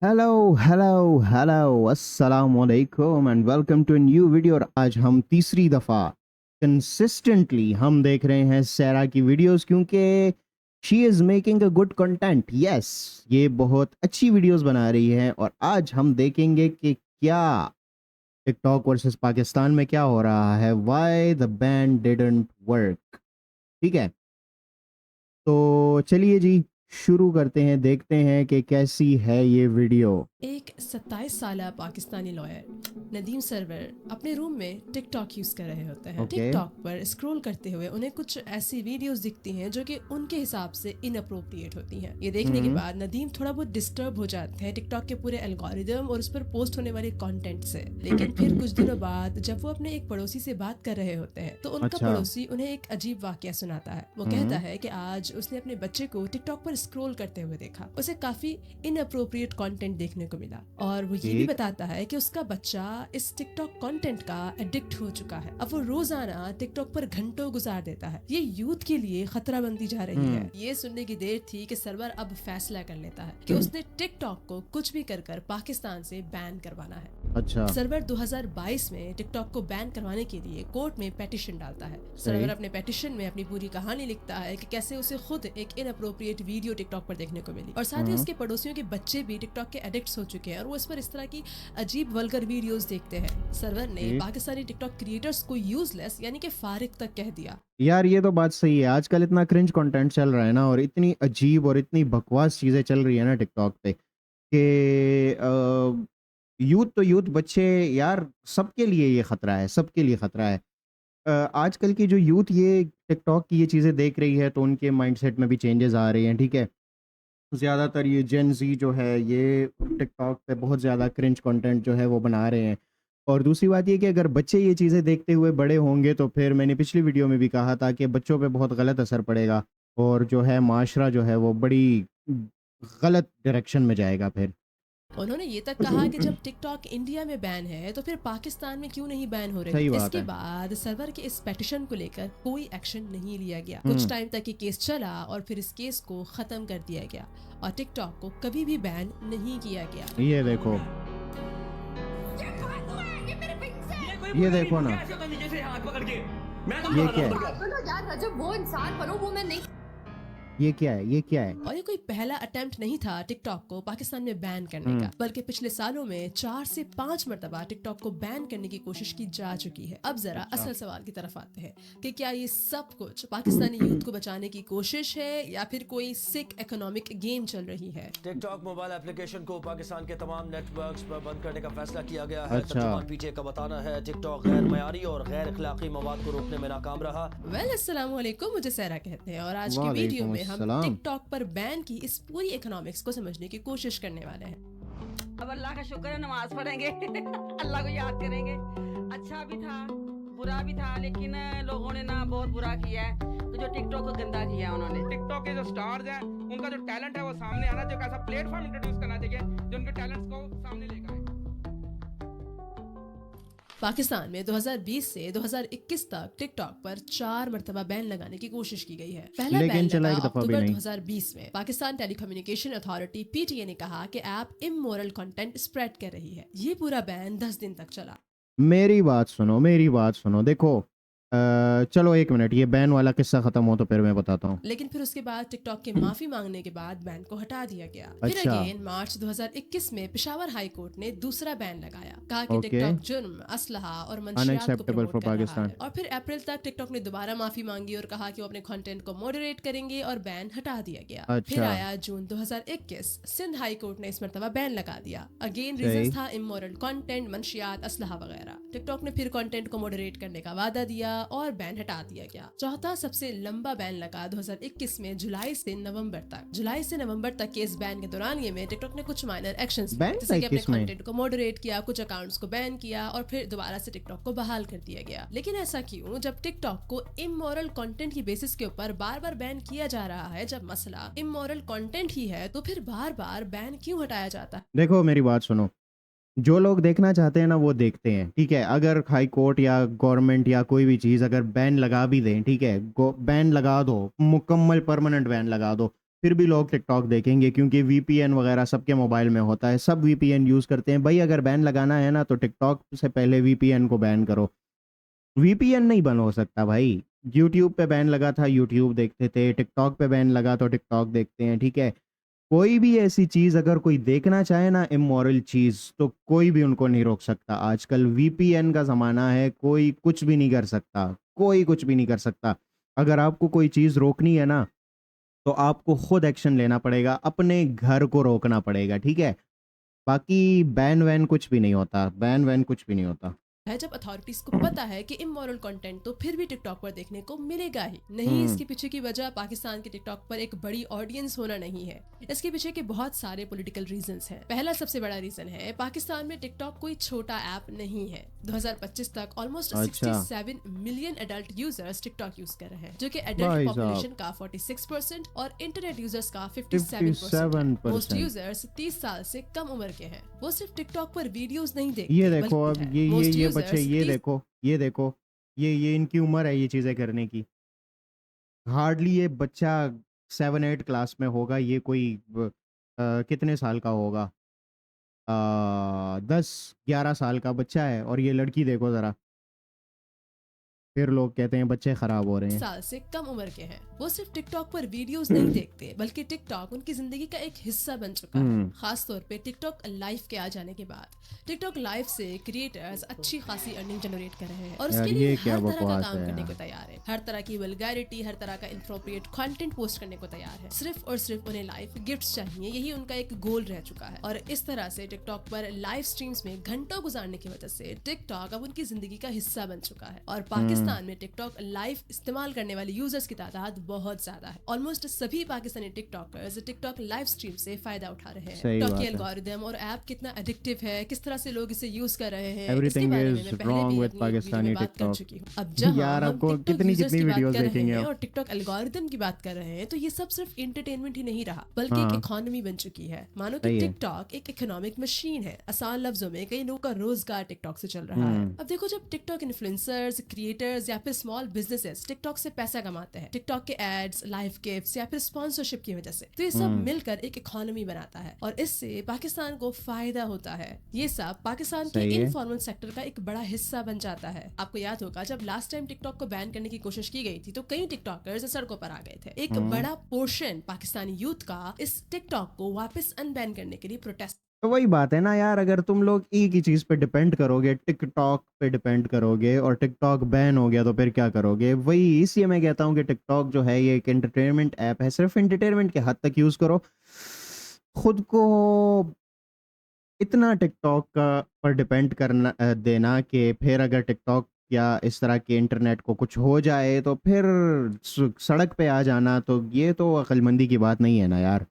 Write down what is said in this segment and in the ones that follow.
Hello अस्सलाम वालेकुम and welcome to new video. और आज हम तीसरी दफ़ा कंसिस्टेंटली हम देख रहे हैं सैरा की वीडियोस, क्योंकि she is making a good content. Yes, ये बहुत अच्छी वीडियोस बना रही है। और आज हम देखेंगे कि क्या टिकटॉक वर्सेस पाकिस्तान में क्या हो रहा है, why the ban didn't work. ठीक है, तो चलिए जी, शुरू करते हैं, देखते हैं कि कैसी है ये वीडियो। एक 27 साला पाकिस्तानी लॉयर नदीम सरवर अपने रूम में टिकटॉक यूज़ कर रहे होते हैं। ओके। टिकटॉक पर स्क्रॉल करते हुए उन्हें कुछ ऐसी वीडियोस दिखती हैं जो कि उनके हिसाब से इनअप्रोप्रिएट होती हैं। ये देखने के बाद नदीम थोड़ा बहुत डिस्टर्ब हो जाते हैं टिकटॉक के पूरे एल्गोरिदम और उस पर पोस्ट होने वाले कंटेंट से। लेकिन फिर कुछ दिनों बाद जब वो अपने एक पड़ोसी से बात कर रहे होते हैं तो उनका अच्छा। पड़ोसी उन्हें एक अजीब वाकया सुनाता है। वो कहता है कि आज उसने अपने बच्चे को टिकटॉक पर स्क्रॉल करते हुए देखा। उसे काफी इनअप्रोप्रिएट कंटेंट देखने को मिला और वो ये भी ठीक। बताता है कि उसका बच्चा इस टिकटॉक कंटेंट का एडिक्ट हो चुका है। अब वो रोजाना टिकटॉक पर घंटों गुजार देता है। ये यूथ के लिए खतरा बनती जा रही है। ये सुनने की देर थी कि सर्वर अब फैसला कर लेता है कि उसने टिकटॉक को कुछ भी कर पाकिस्तान से बैन करवाना है। अच्छा। सर्वर 2022 में टिकटॉक को बैन करवाने के लिए कोर्ट में पेटिशन डालता है। सर्वर अपने पेटिशन में अपनी पूरी कहानी लिखता है कि कैसे उसे खुद एक इनअप्रोप्रिएट वीडियो टिकटॉक पर देखने को मिली और साथ ही उसके पड़ोसियों के बच्चे भी टिकटॉक के एडिक्ट्स हो चुके हैं और वो इस पर इस तरह की अजीब वल्गर वीडियोस देखते हैं। सर्वर ने ठीक। पाकिस्तानी टिकटॉक क्रिएटर्स को यूजलेस यानी कि फारिग तक कह दिया। यार ये तो बात सही है, आजकल इतना क्रिंज कंटेंट चल रहा है ना, और इतनी अजीब और इतनी बकवास चीज़ें चल रही है ना टिकटॉक पे कि यूथ तो यूथ, बच्चे, यार सबके लिए ये खतरा है, सबके लिए खतरा है। आजकल की जो यूथ ये टिकटॉक की ये चीज़ें देख रही है तो उनके माइंडसेट में भी चेंजेस आ रही हैं। ठीक है, ज़्यादातर ये जेन ज़ी जो है ये टिकटॉक पे बहुत ज़्यादा क्रिंज कंटेंट जो है वो बना रहे हैं। और दूसरी बात ये कि अगर बच्चे ये चीज़ें देखते हुए बड़े होंगे तो फिर मैंने पिछली वीडियो में भी कहा था कि बच्चों पे बहुत गलत असर पड़ेगा और जो है माशरा जो है वो बड़ी गलत डायरेक्शन में जाएगा फिर। उन्होंने ये तक कहा कि जब टिकटॉक इंडिया में बैन है तो फिर पाकिस्तान में क्यों नहीं बैन हो रही। सही बात इसके है। बाद सर्वर के इस पेटिशन को लेकर कोई एक्शन नहीं लिया गया। कुछ टाइम तक ये केस चला और फिर इस केस को खत्म कर दिया गया और टिकटॉक को कभी भी बैन नहीं किया गया। ये देखो, ये देखो ना, ये क्या है, सुनो यार रजब, वो इंसान बनो, वो मैं नहीं। ये क्या है, ये क्या है। और ये कोई पहला अटेम्प्ट नहीं था टिकटॉक को पाकिस्तान में बैन करने का, बल्कि पिछले सालों में 4 से 5 मरतबा टिकटॉक को बैन करने की कोशिश की जा चुकी है। अब जरा असल सवाल की तरफ आते हैं कि क्या ये सब कुछ पाकिस्तानी यूथ को बचाने की कोशिश है या फिर कोई सिक इकोनॉमिक गेम चल रही है। टिकटॉक मोबाइल एप्लीकेशन को पाकिस्तान के तमाम नेटवर्क्स पर बंद करने का फैसला किया गया है। अच्छा। तर्जुमान पीटीए का बताना है टिकटॉक गैर मयारी और गैर अखलाकी मवाद को रोकने में नाकाम रहा। वेल अस्सलाम वालेकुम, मुझे सहरा कहते हैं और आज की वीडियो वालेकुम में हम अस्सलाम। टिकटॉक पर बैन की इस पूरी इकोनॉमिक्स को समझने की कोशिश करने वाले हैं। अब अल्लाह का शुक्र है, नमाज पढ़ेंगे अल्लाह को याद करेंगे। अच्छा भी था, बुरा भी था, लेकिन लोगों ने ना बहुत बुरा किया है, तो जो टिकटॉक को गंदा किया उन्होंने। टिकटॉक के जो स्टार्स हैं उनका जो टैलेंट है वो सामने आना चाहिए, एक ऐसा प्लेटफॉर्म इंट्रोड्यूस करना चाहिए जो उनके टैलेंट्स को सामने लेकर आए। पाकिस्तान में 2020 से 2021 तक टिकटॉक पर 4 मरतबा बैन लगाने की कोशिश की गई है। पहला लेकिन बैन चला लगा एक दफा भी अक्टूबर नहीं। 2020 में। पाकिस्तान टेलीकम्युनिकेशन अथॉरिटी पीटीए ने कहा कि ऐप इमोरल कंटेंट स्प्रेड कर रही है। ये पूरा बैन 10 दिन तक चला। मेरी बात सुनो, मेरी बात सुनो, देखो चलो एक मिनट, ये बैन वाला किस्सा खत्म हो तो फिर मैं बताता हूँ। लेकिन फिर उसके बाद टिकटॉक के माफी मांगने के बाद बैन को हटा दिया गया। फिर अच्छा। अगेन मार्च 2021 में पेशावर हाई कोर्ट ने दूसरा बैन लगाया, कहा कि ओके। टिकटॉक जुर्म, असलहा और मंशियात को Unacceptable प्रमोट for कर रहा पाकिस्तान। है। और फिर अप्रैल तक टिकटॉक ने दोबारा माफी मांगी और कहा कि वो अपने कंटेंट को मॉडरेट करेंगे और बैन हटा दिया गया। अच्छा। फिर आया जून 2021, सिंध हाई कोर्ट ने इस मरतबा बैन लगा दिया। अगेन सही। रीजन था इमोरल कंटेंट, मंशियात, असलहा वगैरह। टिकटॉक ने फिर कंटेंट को मॉडरेट करने का वादा दिया और बैन हटा दिया गया। चौथा सबसे लंबा बैन लगा 2021 में जुलाई से नवंबर तक। जुलाई से नवंबर तक के इस बैन के दौरान ये में टिकटॉक ने कुछ माइनर एक्शंस बैन जैसे कि अपने 21 में? कंटेंट को मॉडरेट किया, कुछ अकाउंट्स को बैन किया और फिर दोबारा से टिकटॉक को बहाल कर दिया गया। लेकिन ऐसा क्यों जब टिकटॉक को इमोरल कंटेंट की बेसिस के ऊपर बार बार बैन किया जा रहा है? जब मसला इमोरल कंटेंट ही है तो फिर बार बार बैन क्यों हटाया जाता है? देखो मेरी बात सुनो, जो लोग देखना चाहते हैं ना वो देखते हैं। ठीक है, अगर हाई कोर्ट या गवर्नमेंट या कोई भी चीज़ अगर बैन लगा भी दें, ठीक है, बैन लगा दो, मुकम्मल परमानेंट बैन लगा दो, फिर भी लोग टिकटॉक देखेंगे क्योंकि वीपीएन वगैरह सबके मोबाइल में होता है, सब वीपीएन यूज़ करते हैं। भाई अगर बैन लगाना है ना तो टिकटॉक से पहले वीपीएन को बैन करो। वीपीएन नहीं बंद हो सकता भाई। यूट्यूब पे बैन लगा था, यूट्यूब देखते थे, टिकटॉक पे बैन लगा तो टिकटॉक देखते हैं, ठीक है। कोई भी ऐसी चीज़ अगर कोई देखना चाहे ना इमोरल चीज़, तो कोई भी उनको नहीं रोक सकता। आजकल वीपीएन का ज़माना है, कोई कुछ भी नहीं कर सकता, कोई कुछ भी नहीं कर सकता। अगर आपको कोई चीज़ रोकनी है ना तो आपको खुद एक्शन लेना पड़ेगा, अपने घर को रोकना पड़ेगा, ठीक है। बाकी बैन वैन कुछ भी नहीं होता, बैन वैन कुछ भी नहीं होता। है जब अथॉरिटीज को पता है कि इमोरल कंटेंट तो फिर भी टिकटॉक पर देखने को मिलेगा ही नहीं। इसके पीछे की वजह पाकिस्तान के टिकटॉक पर एक बड़ी ऑडियंस होना नहीं है, इसके पीछे के बहुत सारे पॉलिटिकल रीजंस हैं। पहला सबसे बड़ा रीजन है पाकिस्तान में टिकटॉक कोई छोटा ऐप नहीं है। 2025 तक ऑलमोस्ट अच्छा। 67 million adult users TikTok use कर रहे हैं, जो कि भाई एडल्ट साहब। पॉपुलेशन का 46% और इंटरनेट यूजर्स का 57%। मोस्ट 57%। यूजर्स 30 साल से कम उम्र के हैं। वो सिर्फ टिकटॉक पर वीडियोस नहीं देखते, ये देखो बल्कि अब ये most ये users बच्चे, ये 30 देखो, ये देखो, ये इनकी उम्र है ये चीज़ें करने की। हार्डली ये बच्चा 7-8 क्लास में होगा, ये कोई कितने साल का होगा, 10-11 साल का बच्चा है। और ये लड़की देखो ज़रा, फिर लोग कहते हैं बच्चे ख़राब हो रहे हैं। साल से कम उम्र के हैं। वो सिर्फ टिकटॉक पर वीडियोस नहीं देखते, बल्कि टिकटॉक उनकी जिंदगी का एक हिस्सा बन चुका है। खास तौर पे टिकटॉक लाइव के आ जाने के बाद टिकटॉक लाइव से क्रिएटर्स अच्छी खासी अर्निंग जनरेट कर रहे हैं और यार उसके लिए ये क्या हर तरह का बकवास काम है करने यार। को तैयार है। हर तरह की वल्गैरिटी, हर तरह का इनप्रोप्रिएट कंटेंट पोस्ट करने को तैयार है। सिर्फ और सिर्फ उन्हें लाइव गिफ्ट्स चाहिए, यही उनका एक गोल रह चुका है। और इस तरह से टिकटॉक पर लाइव स्ट्रीम्स में घंटों गुजारने की वजह से टिकटॉक अब उनकी जिंदगी का हिस्सा बन चुका है। और पाकिस्तान में टिकटॉक लाइव इस्तेमाल करने वाले यूजर्स की तादाद बहुत ज्यादा है। ऑलमोस्ट सभी Pakistani TikTokers TikTok live stream से फायदा उठा रहे हैं। सही टिकटॉक बात की है। एल्गोरिदम और ऐप कितना एडिक्टिव है, किस तरह से लोग इसे यूज कर रहे हैं, इसके Everything बारे में is मैं पहले wrong भी with अपनी वीडियो पाकिस्तानी में बात कर TikTok। चुकी हूँ। अब जहाँ यार हम आपको TikTok कितनी users कितनी की बात वीडियोस कर रहे देखेंगे हैं आप। और टिकटॉक एल्गोरिदम की बात कर रहे हैं, तो ये सब सिर्फ एंटरटेनमेंट ही नहीं रहा, बल्कि एक हाँ। इकोनॉमी बन चुकी है। मानो कि सही है। टिकटॉक एक इकोनॉमिक मशीन है। आसान लफ्जों में कई लोगों का रोजगार टिकटॉक से चल रहा है। अब देखो, जब टिकटॉक इन्फ्लुएंसर्स, क्रिएटर्स या फिर स्मॉल बिजनेसेस टिकटॉक से पैसा कमाते हैं, टिकटॉक के एड्स, लाइव गिफ्ट्स या फिर स्पॉन्सरशिप की वजह से, तो ये सब मिलकर एक इकोनॉमी बनाता है और इससे पाकिस्तान को फायदा होता है। ये सब पाकिस्तान के सही है। इनफॉर्मल सेक्टर का एक बड़ा हिस्सा बन जाता है। आपको याद होगा जब लास्ट टाइम टिकटॉक को बैन करने की कोशिश की गई थी तो कई टिकटॉकर्स सड़कों पर आ गए थे। एक बड़ा पोर्शन पाकिस्तानी यूथ का इस टिकटॉक को वापस अनबैन करने के लिए प्रोटेस्ट। तो वही बात है ना यार, अगर तुम लोग एक ही चीज़ पे डिपेंड करोगे, टिकटॉक पे डिपेंड करोगे और टिकटॉक बैन हो गया तो फिर क्या करोगे। वही इसलिए मैं कहता हूँ कि टिकटॉक जो है ये एक एंटरटेनमेंट ऐप है, सिर्फ एंटरटेनमेंट के हद तक यूज़ करो। खुद को इतना टिकटॉक का पर डिपेंड करना देना कि फिर अगर टिकटॉक या इस तरह के इंटरनेट को कुछ हो जाए तो फिर सड़क पे आ जाना, तो ये तो अक्लमंदी की बात नहीं है ना यार।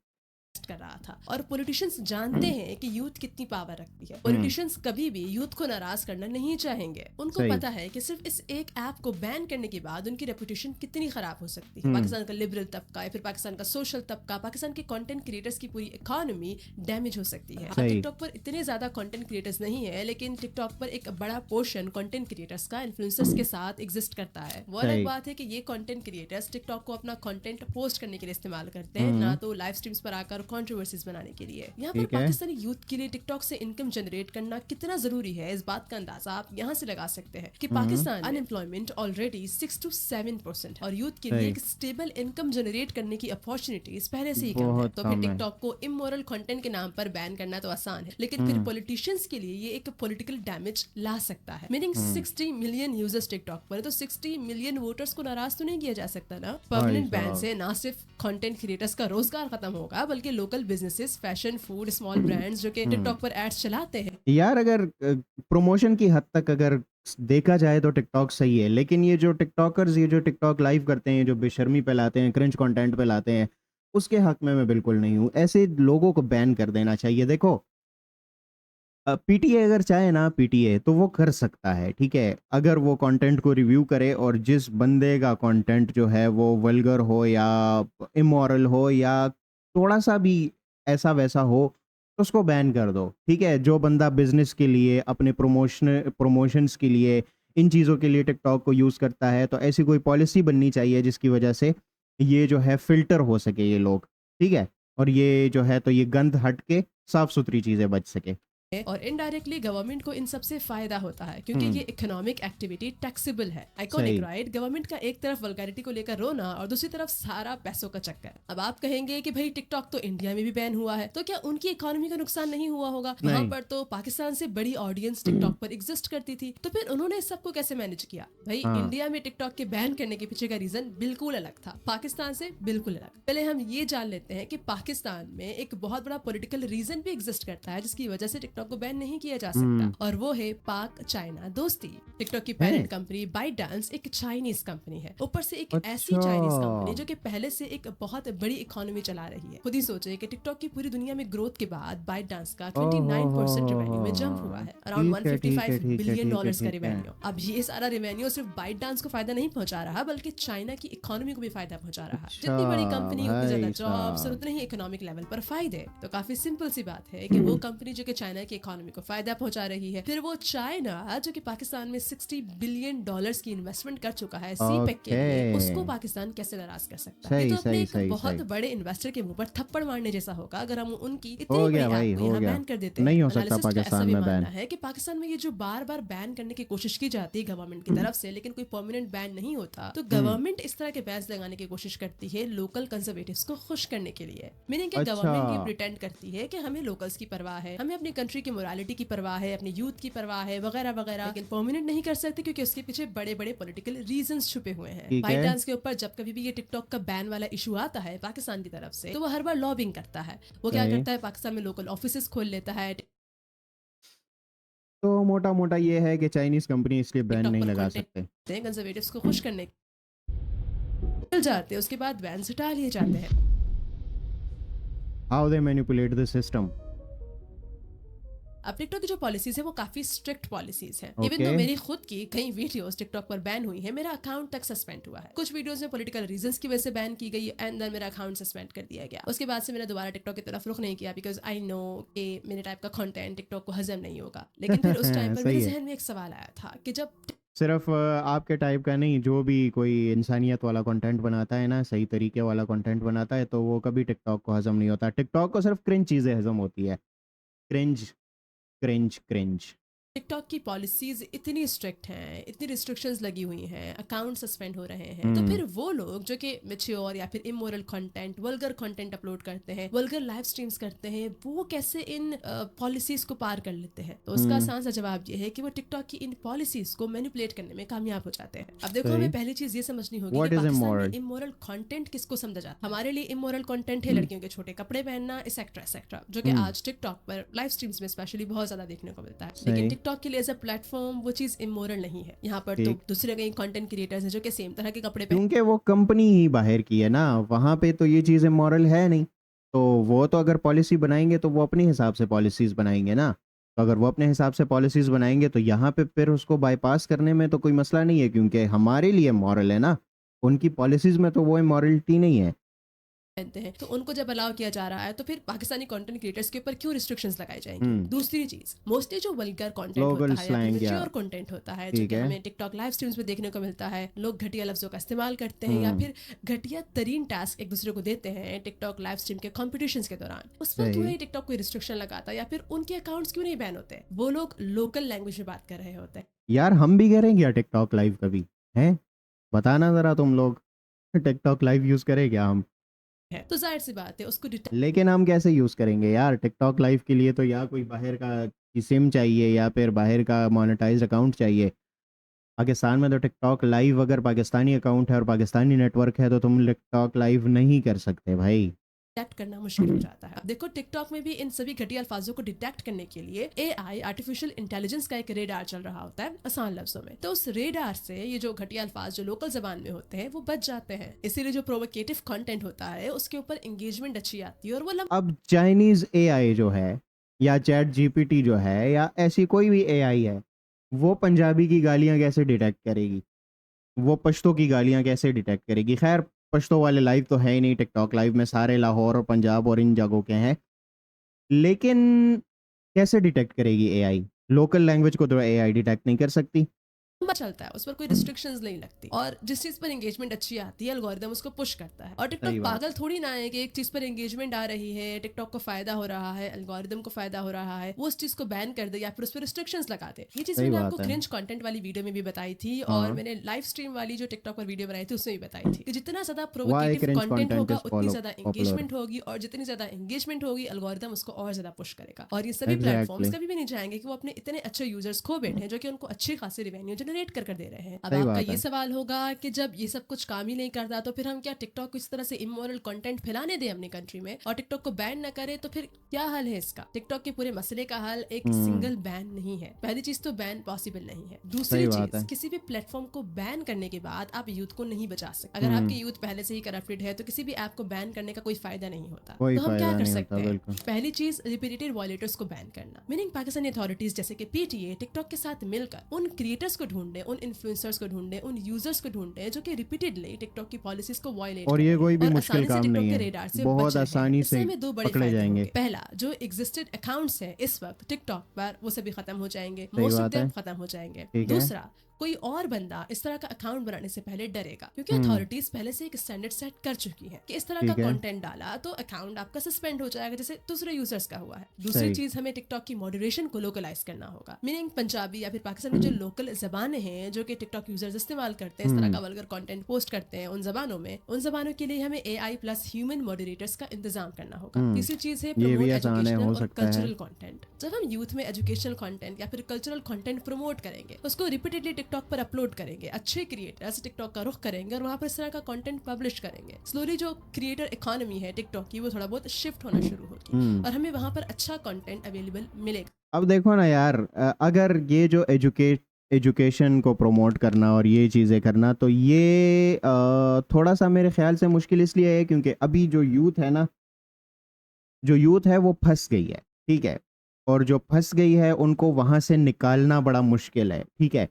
कर रहा था। और पॉलिटिशियंस जानते हैं कि यूथ कितनी पावर रखती है। पॉलिटिशियंस कभी भी यूथ को नाराज करना नहीं चाहेंगे। उनको सही। पता है कि सिर्फ इस एक ऐप को बैन करने के बाद उनकी रेपुटेशन कितनी खराब हो सकती है। पाकिस्तान का लिबरल तबका या फिर पाकिस्तान का सोशल तबका, पाकिस्तान के कंटेंट क्रिएटर्स की पूरी इकोनॉमी डैमेज हो सकती है। सही। टिकटॉक पर इतने ज्यादा कंटेंट क्रिएटर्स नहीं है, लेकिन टिकटॉक पर एक बड़ा पोर्शन कंटेंट क्रिएटर्स का इन्फ्लुएंसर्स के साथ एग्जिस्ट करता है। वो अलग सही। बात है कि ये कंटेंट क्रिएटर्स टिकटॉक को अपना कंटेंट पोस्ट करने के लिए इस्तेमाल करते हैं, ना तो लाइव स्ट्रीम्स पर आकर कंट्रोवर्सीज बनाने के लिए। यहाँ पर ठीक है। पाकिस्तानी यूथ के लिए टिकटॉक से इनकम जनरेट करना कितना जरूरी है, इस बात का अंदाजा आप यहाँ से लगा सकते हैं कि पाकिस्तान अनएम्प्लॉयमेंट ऑलरेडी 6 to 7% और यूथ के लिए सही। एक स्टेबल इनकम जनरेट करने की अपॉर्चुनिटीज पहले से ही कम है। बहुत तो कम फिर है। टिकटॉक को इमोरल कंटेंट के नाम पर बैन करना तो आसान है, लेकिन फिर पॉलिटिशियंस के लिए ये एक पॉलिटिकल डैमेज ला सकता है। मीनिंग 60 मिलियन यूजर्स टिकटॉक पर है, तो 60 मिलियन वोटर्स को नाराज तो नहीं किया जा सकता ना। परमानेंट बैन साहब। से ना सिर्फ कंटेंट क्रिएटर्स का रोजगार खत्म होगा, बल्कि local businesses, fashion, food, small brands जो कि टिकटॉक पर एड्स चलाते हैं, यार अगर प्रमोशन की हद तक अगर देखा जाए तो टिकटॉक सही है, लेकिन ये जो टिकटॉकर्स, ये जो टिकटॉक लाइव करते हैं, जो बेशर्मी पे लाते हैं, क्रिंज कंटेंट पे लाते हैं, उसके हक में मैं बिल्कुल नहीं हूँ। ऐसे लोगों को बैन कर देना चाहिए। देखो पीटीए अगर चाहे ना, पीटीए तो वो कर सकता है, ठीक है, अगर वो कंटेंट को रिव्यू करे और जिस बंदे का कंटेंट जो है वो वल्गर हो या इमोरल हो या थोड़ा सा भी ऐसा वैसा हो तो उसको बैन कर दो, ठीक है। जो बंदा बिजनेस के लिए, अपने प्रमोशंस के लिए, इन चीज़ों के लिए टिकटॉक को यूज़ करता है, तो ऐसी कोई पॉलिसी बननी चाहिए जिसकी वजह से ये जो है फ़िल्टर हो सके ये लोग। ठीक है, और ये जो है तो ये गंद हट के साफ सुथरी चीजें बच सके। और इनडायरेक्टली गवर्नमेंट को इन सब से फायदा होता है क्योंकि ये इकोनॉमिक एक्टिविटी टैक्सेबल है। आइकॉनिक सही। राइट, गवर्नमेंट का एक तरफ वल्गैरिटी को लेकर रोना और दूसरी तरफ सारा पैसों का चक्कर। अब आप कहेंगे कि भाई टिकटॉक तो इंडिया में भी बैन हुआ है, तो क्या उनकी इकोनॉमी का नुकसान नहीं हुआ होगा? वहां नहीं। पर तो पाकिस्तान से बड़ी ऑडियंस टिकटॉक पर एग्जिस्ट करती थी, तो फिर उन्होंने इस सबको कैसे मैनेज किया? भाई हाँ। इंडिया में टिकटॉक के बैन करने के पीछे का रीजन बिल्कुल अलग था, पाकिस्तान से बिल्कुल अलग। पहले हम ये जान लेते हैं कि पाकिस्तान में एक बहुत बड़ा पॉलिटिकल रीजन भी एग्जिस्ट करता है जिसकी वजह से टिकटॉक को बैन नहीं किया जा सकता, और वो है पाक चाइना दोस्ती। टिकटॉक की पेरेंट कंपनी ByteDance एक चाइनीज कंपनी है, ऊपर से एक ऐसी अच्छा। चाइनीज कंपनी जो कि पहले से एक बहुत बड़ी इकोनॉमी चला रही है। खुद ही सोचे कि टिकटॉक की पूरी दुनिया में ग्रोथ के बाद ByteDance का 29% रेवेन्यू में जंप हुआ है, अराउंड ठीक है, ठीक है, 155 ठीक है, बिलियन ठीक है, डॉलर्स का ठीक है। रेवेन्यू। अब ये सारा रेवेन्यू सिर्फ ByteDance को फायदा नहीं पहुंचा रहा बल्कि चाइना की इकोनॉमी को भी फायदा पहुंचा रहा है। जितनी बड़ी कंपनी उतनी ज्यादा भाई जॉब्स और साहब। उतने ही इकोनॉमिक लेवल पर फायदे। तो काफी सिंपल सी बात है कि वो कंपनी जो कि चाइना की इकोनॉमी को फायदा पहुंचा रही है, फिर वो चाइना जो कि पाकिस्तान में 60 बिलियन डॉलर्स की इन्वेस्टमेंट कर चुका है सीपेक के लिए, Okay. उसको पाकिस्तान कैसे नाराज कर सकता है? सही, ये तो अपने सही, एक सही, बहुत सही। बड़े इन्वेस्टर के मुंह पर थप्पड़ मारने जैसा होगा अगर हम उनकी इतनी हो बड़ी गया ऐप भाई, को हो यहाँ गया। बैन कर देते नहीं हैं। हो सकता Analysis का पाकिस्तान ऐसा भी में मानना बैन। है कि पाकिस्तान में ये जो बार बार बैन करने की कोशिश की जाती है गवर्नमेंट की तरफ से, लेकिन कोई परमानेंट बैन नहीं होता, तो गवर्नमेंट इस तरह के बैन लगाने की कोशिश करती है लोकल कंजर्वेटिव्स को खुश करने के लिए। मीनिंग कि अच्छा। गवर्नमेंट ये प्रिटेंड करती है कि हमें लोकल्स की परवाह है, हमें अपनी कंट्री की मोरालिटी की परवाह है, अपनी यूथ की परवाह है, वगैरह वगैरह, लेकिन परमानेंट नहीं कर सकती क्योंकि उसके पीछे बड़े बड़े पॉलिटिकल रीजंस छुपे हुए हैं। ठीक है। ByteDance के ऊपर जब कभी भी ये टिकटॉक का बैन वाला इशू आता है पाकिस्तान की तरफ से, तो वो हर बार लॉबिंग करता है। वो क्या सही। करता है, पाकिस्तान में लोकल ऑफिसेस खोल लेता है, तो मोटा मोटा ये है कि चाइनीज कंपनी इसलिए बैन टिकटॉक नहीं पर लगा content सकते। देते हैं कंजर्वेटिव्स को खुश करने चल जाते हैं, उसके बाद बैन हटा लिए जाते हैं। How they manipulate the system. अब टिकटॉक की जो पॉलिसीज है वो काफी स्ट्रिक्ट पॉलिसीज है। Okay. इवन तो मेरी खुद की कई वीडियोस टिकटॉक पर बैन हुई है, मेरा अकाउंट तक सस्पेंड हुआ है। कुछ वीडियोस में पॉलिटिकल रीजंस की वजह से बैन की गई एंड देन मेरा अकाउंट सस्पेंड कर दिया गया। उसके बाद से मैंने दोबारा टिकटॉक की तरफ रुख नहीं किया बिकॉज आई नो कि मेरे टाइप का कंटेंट टिकटॉक को हजम नहीं होगा। लेकिन फिर उस टाइम पर सही मेरे है। जहन में एक सवाल आया था कि जब सिर्फ आपके टाइप का नहीं, जो भी कोई इंसानियत वाला कंटेंट बनाता है ना, सही तरीके वाला कंटेंट बनाता है, तो वो कभी टिकटॉक को हजम नहीं होता। टिकटॉक को सिर्फ क्रिंज चीज़ें हजम होती है। Cringe cringe cringe. टिकटॉक की पॉलिसीज इतनी स्ट्रिक्ट हैं, इतनी रिस्ट्रिक्शंस लगी हुई हैं, अकाउंट सस्पेंड हो रहे हैं, तो फिर वो लोग जो कि मैच्योर या फिर immoral content, vulgar content upload करते हैं, वल्गर लाइव स्ट्रीम्स करते हैं, वो कैसे इन पॉलिसीज को पार कर लेते हैं? तो उसका आसान सा जवाब ये है कि वो टिकटॉक की इन पॉलिसीज को मैनिपुलेट करने में कामयाब हो जाते हैं। अब देखो, सही। हमें पहली चीज ये समझनी होगी What कि is पाकिस्तान immoral? में इमोरल कंटेंट किसको समझा जाता है। हमारे लिए इमोरल कंटेंट है लड़कियों के छोटे कपड़े पहनना, एक्सेट्रा एक्सेट्रा, जो कि आज टिकटॉक पर लाइव स्ट्रीम्स में स्पेशली बहुत ज्यादा देखने को मिलता है। सही। लेकिन टिकटॉक के लिए एज अ प्लेटफॉर्म वो चीज इमोरल नहीं है। यहाँ पर तो ठीक। दूसरे कई कंटेंट क्रिएटर्स हैं जो कि सेम तरह के कपड़े पहन क्योंकि वो कंपनी ही बाहर की है ना, वहाँ पे तो ये चीज़ें मॉरल है नहीं। तो वो तो अगर पॉलिसी बनाएंगे तो वो अपने हिसाब से पॉलिसीज़ बनाएंगे ना। तो अगर वो अपने हिसाब से पॉलिसीज़ बनाएंगे तो यहाँ पे फिर उसको बाईपास करने में तो कोई मसला नहीं है, क्योंकि हमारे लिए मॉरल है ना। उनकी पॉलिसीज़ में तो वो इमोरलिटी नहीं है। पहनते हैं, तो उनको जब अलाउ किया जा रहा है तो फिर पाकिस्तानी कंटेंट क्रिएटर्स के ऊपर क्यों रिस्ट्रिक्शंस लगाई जाएंगी? दूसरी चीज, मोस्टली जो वल्गर कंटेंट Local होता है या slang या- मैच्योर कंटेंट होता है जो ठीक कि है। हमें टिकटॉक लाइव स्ट्रीम्स में देखने को मिलता है, लोग घटिया लफ्जों का इस्तेमाल करते हैं या फिर घटिया तरीन टास्क एक दूसरे को देते हैं टिकटॉक लाइव स्ट्रीम के कॉम्पिटिशंस के दौरान, उस पर सही। क्यों नहीं टिकटॉक कोई रिस्ट्रिक्शन लगाता या फिर उनके अकाउंट्स क्यों नहीं बैन होते? वो लोग लोकल लैंग्वेज में बात कर रहे होते हैं। यार हम भी करेंगे क्या टिकटॉक लाइव कभी? हैं, बताना ज़रा तुम लोग। टिकटॉक लाइव यूज़ करें क्या हम? तो जाहिर सी बात है उसको लेकिन हम कैसे यूज़ करेंगे यार? टिकटॉक लाइव के लिए तो या कोई बाहर का सिम चाहिए या फिर बाहर का मोनेटाइज्ड अकाउंट चाहिए। पाकिस्तान में तो टिकटॉक लाइव अगर पाकिस्तानी अकाउंट है और पाकिस्तानी नेटवर्क है तो तुम टिकटॉक लाइव नहीं कर सकते भाई। डिटेक्ट करना मुश्किल हो जाता है। अब देखो, टिकटॉक में भी इन सभी घटिया अल्फाजों को डिटेक्ट करने के लिए AI आर्टिफिशियल इंटेलिजेंस का एक रेडार चल रहा होता है, आसान लफ्जों में। तो उस रेडार से ये जो घटिया अल्फाज जो लोकल जबान में होते हैं वो बच जाते हैं। इसीलिए जो प्रोवोकेटिव कंटेंट होता है उसके ऊपर एंगेजमेंट अच्छी आती है और वो अब चाइनीज़ AI जो है या चैट GPT जो है या ऐसी कोई भी AI है, वो पंजाबी की गालियाँ कैसे डिटेक्ट करेगी? वो पश्तो की गालियाँ कैसे डिटेक्ट करेगी? खैर, पश्तो वाले लाइव तो है ही नहीं टिकटॉक लाइव में, सारे लाहौर और पंजाब और इन जगहों के हैं। लेकिन कैसे डिटेक्ट करेगी AI? लोकल लैंग्वेज को तो AI डिटेक्ट नहीं कर सकती। लंबा चलता है, उस पर कोई रिस्ट्रिक्शंस नहीं लगती, और जिस चीज पर एंगेजमेंट अच्छी आती है एल्गोरिदम उसको पुश करता है। और टिकटॉक सही बात। पागल थोड़ी ना है कि एक चीज पर एंगेजमेंट आ रही है, टिकटॉक को फायदा हो रहा है, एल्गोरिदम को फायदा हो रहा है, वो उस चीज को बैन कर दे या फिर उस पर रिस्ट्रिक्शंस लगा दे। ये चीज सही मैंने बात आपको है। क्रिंज कंटेंट वाली वीडियो में भी बताई थी, हाँ। और मैंने लाइव स्ट्रीम वाली जो टिकटॉक पर वीडियो बनाई थी उसमें भी बताई थी कि जितना ज्यादा Why provocative cringe content content होगा is उतनी ज्यादा popular? एंगेजमेंट होगी, और जितनी ज्यादा एंगेजमेंट होगी एल्गोरिदम उसको और ज्यादा पुश करेगा। और ये सभी प्लेटफॉर्म्स Exactly. कभी भी नहीं चाहेंगे कि वो अपने इतने अच्छे यूजर्स खो बैठे हैं जो कि उनको अच्छी खासी रेवेन्यू जनरेट कर दे रहे हैं। अब सही आपका बात ये है। सवाल होगा कि जब ये सब कुछ काम ही नहीं करता तो फिर हम क्या टिकटॉक को इस तरह से इमोरल कंटेंट फैलाने दें अपनी कंट्री में और टिकटॉक को बैन ना करें, तो फिर क्या हल है इसका? टिकटॉक के पूरे मसले का हल एक सिंगल बैन नहीं है। पहली चीज तो बैन पॉसिबल नहीं है। दूसरी सही बात चीज, है। किसी भी प्लेटफॉर्म को बैन करने के बाद आप यूथ को नहीं बचा सकते। अगर आपके यूथ पहले से ही करप्टेड है तो किसी भी ऐप को बैन करने का कोई फायदा नहीं होता। कोई तो हम क्या फायदा कर नहीं सकते होता, हैं? बिल्कुल। पहली चीज, रिपीटेड वॉयलेटर्स को बैन करना, मीनिंग पाकिस्तानी अथॉरिटीज जैसे कि पीटीए टिकटॉक के साथ मिलकर उन क्रिएटर्स को ढूंढे, उन इन्फ्लुएंसर्स को ढूंढे, उन यूजर्स को ढूंढे जो कि रिपीटेडली टिकटॉक की पॉलिसीज को वायलेट और ये कोई भी और मुश्किल आसानी से काम टिकटॉक नहीं के है, रेडार से बहुत बच रहे हैं। आसानी इससे से हमें दो बड़े पकड़े फायदे जाएंगे। होंगे। पहला, जो एग्जिस्टेड अकाउंट्स हैं इस वक्त टिकटॉक पर वो सभी खत्म हो जाएंगे, सही मोस्ट ऑफ बात है। देम खत्म हो जाएंगे। ठीक है। दूसरा, कोई और बंदा इस तरह का अकाउंट बनाने से पहले डरेगा, क्योंकि अथॉरिटीज पहले से एक स्टैंडर्ड सेट कर चुकी है कि इस तरह का ठीक है। कंटेंट डाला तो अकाउंट आपका सस्पेंड हो जाएगा, जैसे दूसरे यूजर्स का हुआ है। दूसरी सही। चीज, हमें टिकटॉक की मॉडरेशन को लोकलाइज करना होगा, मीनिंग पंजाबी या फिर पाकिस्तान में जो लोकल जबानें हैं जो कि टिकटॉक यूजर्स इस्तेमाल करते हैं, इस तरह का वल्गर कंटेंट पोस्ट करते हैं उन जबानों के लिए हमें AI प्लस ह्यूमन मॉडरेटर्स का इंतजाम करना होगा। तीसरी चीज है ये भी प्रमोट आसान है, एजुकेशनल हो और सकता है। Cultural content. जब हम यूथ में एजुकेशनल कंटेंट या फिर कल्चरल कंटेंट प्रमोट करेंगे, उसको रिपीटेडली टिकटॉक पर अपलोड करेंगे, अच्छे क्रिएटर्स टिकटॉक का रुख करेंगे और वहां पर इस तरह का कंटेंट पब्लिश करेंगे, स्लोली जो क्रिएटर इकोनॉमी है टिकटॉक की वो थोड़ा बहुत शिफ्ट होना शुरू होगी और हमें वहां पर अच्छा कंटेंट अवेलेबल मिलेगा। अब देखो ना यार, अगर ये जो एजुकेशन को प्रमोट करना और ये चीज़ें करना, तो ये थोड़ा सा मेरे ख्याल से मुश्किल इसलिए है क्योंकि अभी जो यूथ है ना, जो यूथ है वो फंस गई है, ठीक है, और जो फंस गई है उनको वहाँ से निकालना बड़ा मुश्किल है, ठीक है।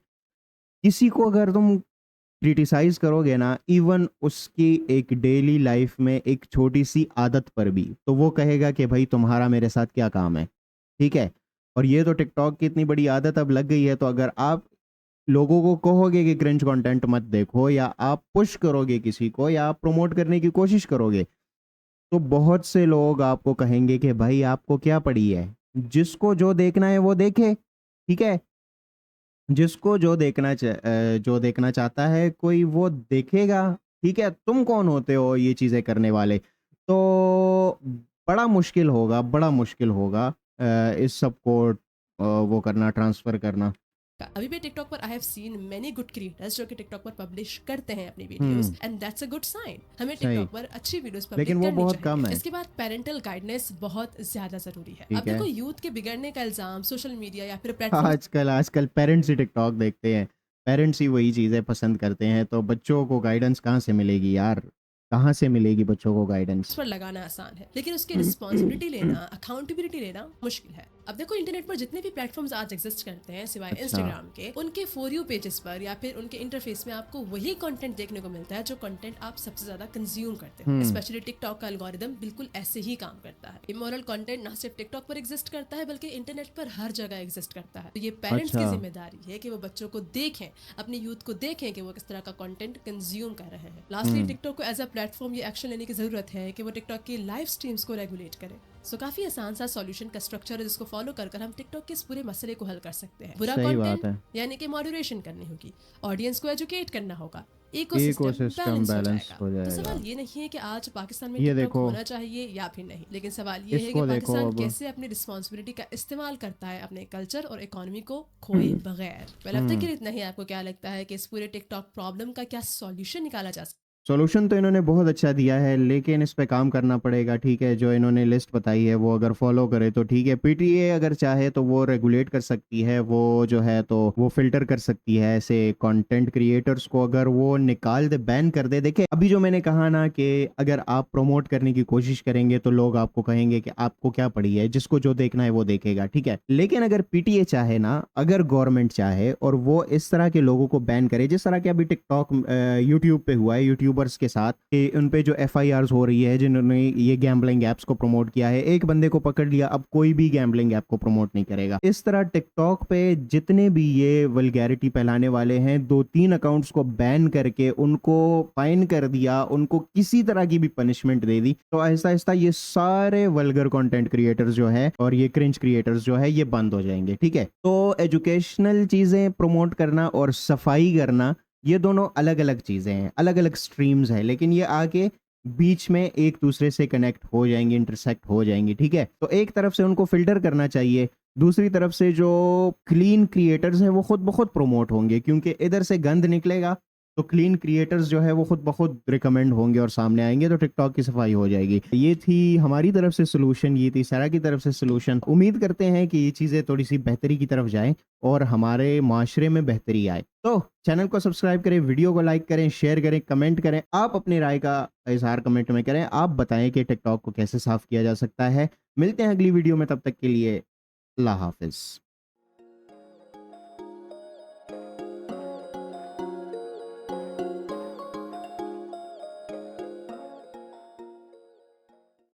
किसी को अगर तुम क्रिटिसाइज करोगे ना, इवन उसकी एक डेली लाइफ में एक छोटी सी आदत पर भी, तो वो कहेगा कि भाई तुम्हारा मेरे साथ क्या काम है, ठीक है। और ये तो टिकटॉक की इतनी बड़ी आदत अब लग गई है, तो अगर आप लोगों को कहोगे कि क्रिंज कंटेंट मत देखो, या आप पुश करोगे किसी को, या आप प्रमोट करने की कोशिश करोगे, तो बहुत से लोग आपको कहेंगे कि भाई आपको क्या पड़ी है, जिसको जो देखना है वो देखे, ठीक है। जिसको जो देखना चाहता है कोई वो देखेगा, ठीक है। तुम कौन होते हो ये चीज़ें करने वाले? तो बड़ा मुश्किल होगा इस सब को वो करना, ट्रांसफ़र करना। अभी भी टिकटॉक पर I have seen many good creators जो कि टिकटॉक पर पब्लिश करते हैं अपनी videos, and that's a good sign. हमें सही। टिकटॉक पर अच्छी वीडियोस पब्लिश लेकिन वो करनी बहुत चाहिए। कम है। इसके बाद पेरेंटल गाइडेंस बहुत ज्यादा जरूरी है। ठीक अब देखो, है। यूथ के बिगड़ने का इल्जाम सोशल मीडिया या फिर प्लेटफॉर्म आजकल पेरेंट्स ही टिकटॉक देखते हैं, पेरेंट्स ही वही चीज़ें पसंद करते हैं, तो बच्चों को गाइडेंस कहाँ से मिलेगी यार? कहाँ से मिलेगी बच्चों को गाइडेंस? पर लगाना आसान है, लेकिन उसकी रिस्पॉन्सिबिलिटी लेना, अकाउंटेबिलिटी लेना मुश्किल है। अब देखो, इंटरनेट पर जितने भी प्लेटफॉर्म्स आज एग्जिस्ट करते हैं सिवाय अच्छा। इंस्टाग्राम के, उनके फॉर यू पेजेस पर या फिर उनके इंटरफेस में आपको वही कंटेंट देखने को मिलता है जो कंटेंट आप सबसे ज्यादा कंज्यूम करते हो। स्पेशली टिकटॉक का एल्गोरिदम बिल्कुल ऐसे ही काम करता है। इमोरल कंटेंट ना सिर्फ टिकटॉक पर एग्जिस्ट करता है बल्कि इंटरनेट पर हर जगह एग्जिस्ट करता है। तो ये पेरेंट्स की अच्छा। जिम्मेदारी है कि वो बच्चों को देखें, अपने यूथ को देखें कि वो किस तरह का कंटेंट कंज्यूम कर रहे हैं। लास्टली, टिकटॉक को एज अ प्लेटफॉर्म ये एक्शन लेने की जरूरत है कि वो टिकटॉक की लाइव स्ट्रीम्स को रेगुलेट करे। सो काफी आसान सा सॉल्यूशन का स्ट्रक्चर है जिसको फॉलो कर हम टिकटॉक के इस पूरे मसले को हल कर सकते हैं। बुरा सही बात कंटेंट है। यानी कि मॉडरेशन करनी होगी, ऑडियंस को एजुकेट करना होगा, Ecosystem इकोसिस्टम balance बैलेंस हो हो जाएगा। जाएगा। तो सवाल ये नहीं है कि आज पाकिस्तान में ये टिकटॉक देखो, होना चाहिए या फिर नहीं, लेकिन सवाल ये है कि इसको देखो पाकिस्तान अब। कैसे अपनी रिस्पॉन्सिबिलिटी का इस्तेमाल करता है अपने कल्चर और इकोनॉमी को खोए बगैर। पहले अब तक इतना ही। आपको क्या लगता है कि इस पूरे टिकटॉक प्रॉब्लम का क्या सॉल्यूशन निकाला जा सकता है? सॉल्यूशन तो इन्होंने बहुत अच्छा दिया है, लेकिन इस पे काम करना पड़ेगा, ठीक है। जो इन्होंने लिस्ट बताई है वो अगर फॉलो करे तो ठीक है। पीटीए अगर चाहे तो वो रेगुलेट कर सकती है, वो जो है तो वो फिल्टर कर सकती है ऐसे कंटेंट क्रिएटर्स को, अगर वो निकाल दे, बैन कर दे। देखिए, अभी जो मैंने कहा ना कि अगर आप प्रमोट करने की कोशिश करेंगे तो लोग आपको कहेंगे कि आपको क्या पड़ी है, जिसको जो देखना है वो देखेगा, ठीक है। लेकिन अगर पीटीए चाहे ना, अगर गवर्नमेंट चाहे और वो इस तरह के लोगों को बैन करे, जिस तरह के अभी टिकटॉक यूट्यूब पे हुआ है, यूट्यूबर्स यूट्यूबर्स के साथ कि उन पे जो FIRs हो रही है जिन्होंने ये गैम्बलिंग ऐप्स को प्रमोट किया है। एक बंदे को पकड़ लिया, अब कोई भी गैम्बलिंग ऐप को प्रमोट नहीं करेगा। इस तरह टिकटॉक पे जितने भी ये वल्गैरिटी फैलाने वाले हैं 2-3 अकाउंट्स को बैन करके उनको फाइन कर दिया, उनको किसी तरह की भी पनिशमेंट दे दी, तो आहिस्ता आहिस्ता ये सारे वल्गर कंटेंट क्रिएटर्स जो है और ये क्रिंज क्रिएटर्स जो है ये बंद हो जाएंगे। ठीक है, तो एजुकेशनल चीजें प्रमोट करना और सफाई करना ये दोनों अलग अलग चीजें हैं, अलग अलग स्ट्रीम्स हैं, लेकिन ये आके बीच में एक दूसरे से कनेक्ट हो जाएंगी, इंटरसेक्ट हो जाएंगी। ठीक है, तो एक तरफ से उनको फिल्टर करना चाहिए, दूसरी तरफ से जो क्लीन क्रिएटर्स हैं वो खुद ब खुद प्रमोट होंगे, क्योंकि इधर से गंद निकलेगा तो क्लीन क्रिएटर्स जो है वो खुद ब खुद रिकमेंड होंगे और सामने आएंगे, तो टिकटॉक की सफाई हो जाएगी। ये थी हमारी तरफ से सोल्यूशन, ये थी सारा की तरफ से सोल्यूशन। उम्मीद करते हैं कि ये चीज़ें थोड़ी सी बेहतरी की तरफ जाएं और हमारे माशरे में बेहतरी आए। तो चैनल को सब्सक्राइब करें, वीडियो को लाइक करें, शेयर करें, कमेंट करें। आप अपनी राय का इजहार कमेंट में करें, आप बताएं कि टिकटॉक को कैसे साफ किया जा सकता है। मिलते हैं अगली वीडियो में, तब तक के लिए अल्लाह हाफिज़।